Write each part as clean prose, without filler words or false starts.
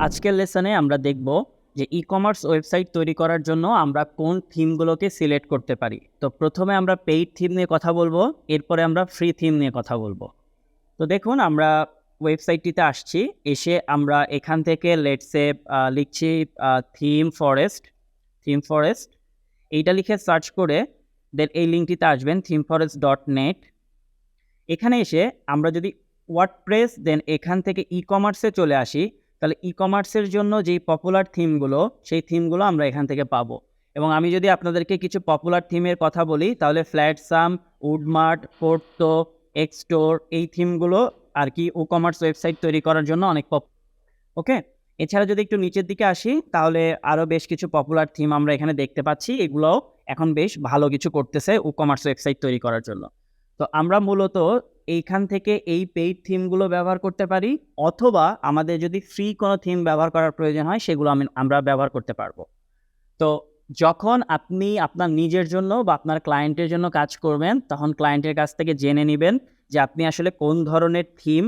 আজকের লেসনে আমরা দেখব যে ই-কমার্স ওয়েবসাইট তৈরি করার জন্য আমরা কোন থিমগুলোকে সিলেক্ট করতে পারি। তো প্রথমে আমরা পেইড থিম নিয়ে কথা বলবো, এরপরে আমরা ফ্রি থিম নিয়ে কথা বলবো। তো দেখুন, আমরা ওয়েবসাইটটিতে আসছি। এসে আমরা এখান থেকে লেটসে লিখছি থিম ফরেস্ট এইটা লিখে সার্চ করে দেন এই লিঙ্কটিতে আসবেন themeforest.net। এখানে এসে আমরা যদি ওয়ার্ডপ্রেস দেন এখান থেকে ই-কমার্সে চলে আসি, তাহলে ই-কমার্সের জন্য যেই পপুলার থিমগুলো সেই থিমগুলো আমরা এখান থেকে পাবো। এবং আমি যদি আপনাদেরকে কিছু পপুলার থিমের কথা বলি, তাহলে ফ্ল্যাটসাম, উডমার্ট, পোর্টো, এক্সটোর এই থিমগুলো আর কি ই-কমার্স ওয়েবসাইট তৈরি করার জন্য অনেক ওকে। এছাড়া যদি একটু নিচের দিকে আসি, তাহলে আরও বেশ কিছু পপুলার থিম আমরা এখানে দেখতে পাচ্ছি। এগুলোও এখন বেশ ভালো কিছু করতেছে ই-কমার্স ওয়েবসাইট তৈরি করার জন্য। তো আমরা মূলত এইখান থেকে এই পেইড থিমগুলো ব্যবহার করতে পারি, অথবা আমাদের যদি ফ্রি কোনো থিম ব্যবহার করার প্রয়োজন হয় সেগুলো আমরা ব্যবহার করতে পারবো। তো যখন আপনি আপনার নিজের জন্য বা আপনার ক্লায়েন্টের জন্য কাজ করবেন, তখন ক্লায়েন্টের কাছ থেকে জেনে নেবেন যে আপনি আসলে কোন ধরনের থিম,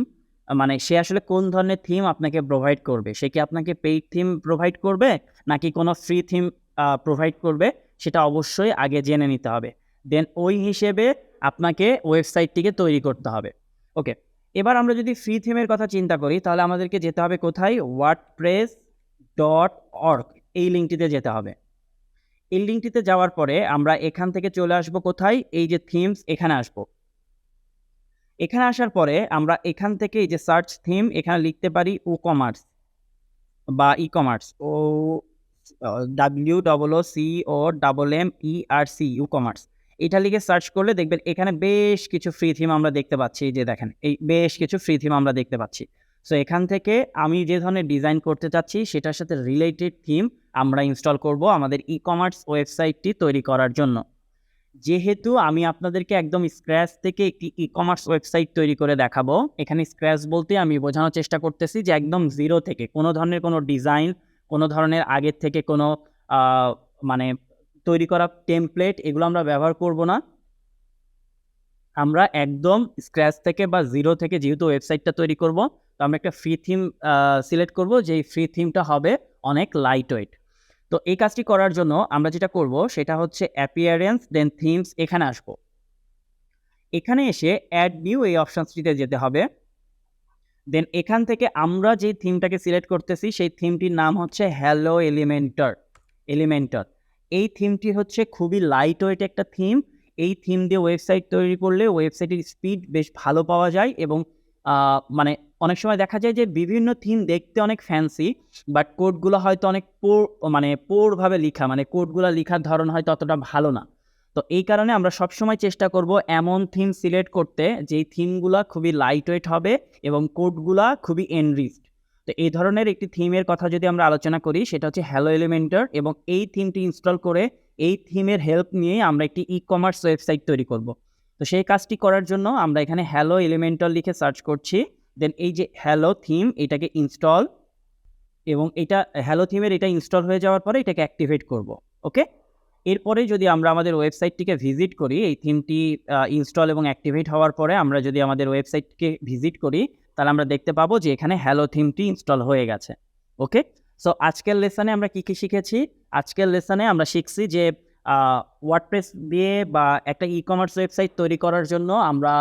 মানে সে আসলে কোন ধরনের থিম আপনাকে প্রোভাইড করবে। সে কি আপনাকে পেইড থিম প্রোভাইড করবে নাকি কোনো ফ্রি থিম প্রোভাইড করবে, সেটা অবশ্যই আগে জেনে নিতে হবে। দেন ওই হিসেবে আপনাকে ওয়েবসাইটটিকে তৈরি করতে হবে। ওকে, এবার আমরা যদি ফ্রি থিমের কথা চিন্তা করি, তাহলে আমাদেরকে যেতে হবে কোথায়? wordpress.org এই লিঙ্কটিতে যেতে হবে। এই লিঙ্কটিতে যাওয়ার পরে আমরা এখান থেকে চলে আসব কোথায়? এই যে থিমস, এখানে আসব। এখানে আসার পরে আমরা এখান থেকে এই যে সার্চ থিম, এখানে লিখতে পারি ই-কমার্স বা ই-কমার্স, WOOCOMMERC ই-কমার্স। এটা লিখে সার্চ করলে দেখবেন এখানে বেশ কিছু ফ্রি থিম আমরা দেখতে পাচ্ছি। এই যে দেখেন, এই বেশ কিছু ফ্রি থিম আমরা দেখতে পাচ্ছি। সো এখান থেকে আমি যে ধরনের ডিজাইন করতে চাচ্ছি সেটার সাথে রিলেটেড থিম আমরা ইনস্টল করব আমাদের ই-কমার্স ওয়েবসাইটটি তৈরি করার জন্য। যেহেতু আমি আপনাদেরকে একদম স্ক্র্যাচ থেকে একটি ই-কমার্স ওয়েবসাইট তৈরি করে দেখাবো, এখানে স্ক্র্যাচ বলতে আমি বোঝানোর চেষ্টা করতেছি যে একদম জিরো থেকে, কোনো ধরনের কোনো ডিজাইন, কোনো ধরনের আগের থেকে কোনো মানে তৈরি করা টেমপ্লেট, এগুলো আমরা ব্যবহার করব না। আমরা একদম স্ক্র্যাচ থেকে বা জিরো থেকে যেহেতু ওয়েবসাইটটা তৈরি করব, তো আমরা একটা ফ্রি থিম সিলেক্ট করব, যেই ফ্রি থিমটা হবে অনেক লাইট ওয়েট। তো এই কাজটি করার জন্য আমরা যেটা করব সেটা হচ্ছে অ্যাপিয়ারেন্স দেন থিমস, এখানে আসব। এখানে এসে অ্যাড নিউ এই অপশনসটিতে যেতে হবে। দেন এখান থেকে আমরা যে থিমটাকে সিলেক্ট করতেছি সেই থিমটির নাম হচ্ছে হ্যালো এলিমেন্টর। এই থিমটি হচ্ছে খুবই লাইট ওয়েট একটা থিম। এই থিম দিয়ে ওয়েবসাইট তৈরি করলে ওয়েবসাইটের স্পিড বেশ ভালো পাওয়া যায়, এবং মানে অনেক সময় দেখা যায় যে বিভিন্ন থিম দেখতে অনেক ফ্যান্সি, বাট কোডগুলো হয়তো অনেক পোরভাবে লেখা, মানে কোডগুলো লেখার ধরন হয়তো অতটা ভালো না। তো এই কারণে আমরা সবসময় চেষ্টা করব এমন থিম সিলেক্ট করতে যেই থিমগুলো খুবই লাইট ওয়েট হবে এবং কোডগুলা খুবই এনরিচড। তো এই ধরনের একটি থিমের কথা যদি আমরা আলোচনা করি, সেটা হচ্ছে হ্যালো এলিমেন্টর, এবং এই থিমটি ইনস্টল করে এই থিমের হেল্প নিয়ে আমরা একটি ই-কমার্স ওয়েবসাইট তৈরি করব। তো সেই কাজটি করার জন্য আমরা এখানে হ্যালো এলিমেন্টর লিখে সার্চ করছি। দেন এই যে হ্যালো থিম, এটাকে ইনস্টল, এবং এটা হ্যালো থিমের এটা ইনস্টল হয়ে যাওয়ার পরে এটাকে অ্যাক্টিভেট করব। ওকে, এরপরে যদি আমরা আমাদের ওয়েবসাইটটিকে ভিজিট করি, এই থিমটি ইনস্টল এবং অ্যাক্টিভেট হওয়ার পরে আমরা যদি আমাদের ওয়েবসাইটকে ভিজিট করি, তাহলে আমরা দেখতে পাবো যে এখানে হ্যালো থিমটি ইনস্টল হয়ে গেছে। ওকে, সো আজকের লেসনে আমরা কী শিখেছি? আজকের লেসনে আমরা শিখছি যে ওয়ার্ডপ্রেস দিয়ে বা একটা ই-কমার্স ওয়েবসাইট তৈরি করার জন্য আমরা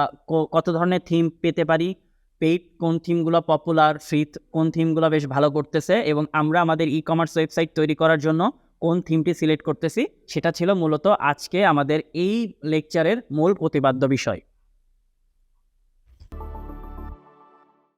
কত ধরনের থিম পেতে পারি, পেইড কোন থিমগুলো পপুলার, ফ্রি কোন থিমগুলো বেশ ভালো করতেছে, এবং আমরা আমাদের ই-কমার্স ওয়েবসাইট তৈরি করার জন্য কোন থিমটি সিলেক্ট করতেছি। সেটা ছিল মূলত আজকে আমাদের এই লেকচারের মূল প্রতিপাদ্য বিষয়।